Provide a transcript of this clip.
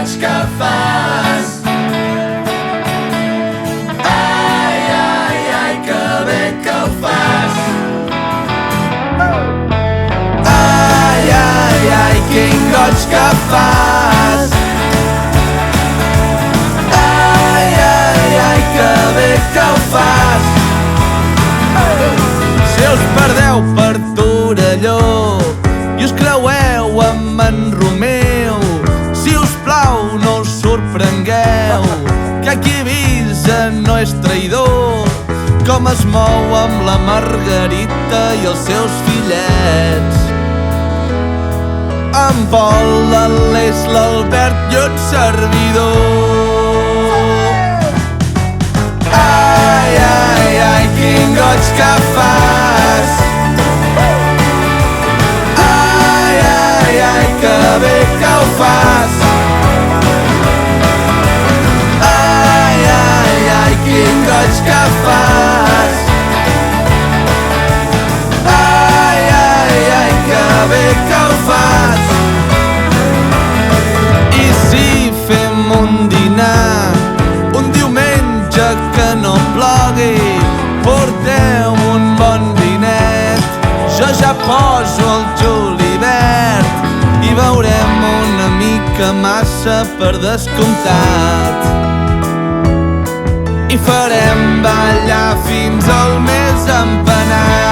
goig que fas. Ai, ai, ai, que bé que ho fas. Ai, ai, ai, quin goig que fas. Ai, ai, ai, que bé que ho fas. Si us perdeu per Torelló i us creueu amb en Romeu, si us plau no us sorprengueu, que aquí Eivissa no és traïdor, com es mou amb la Margarita i els seus fillets. En Pol, l'Aleix, l'Albert i un servidor. Ai, ai, ai, quin goig que fas. Ai, ai, ai, que bé que ho fas. Ai, ai, ai, quin goig que fas. Ai, ai, ai, que bé que ho fas. I si fem un dinar un diumenge que no plogui, porteu un bon vinet, jo ja poso el julivert i beurem una mica massa per descomptat. I farem ballar fins al més empenat.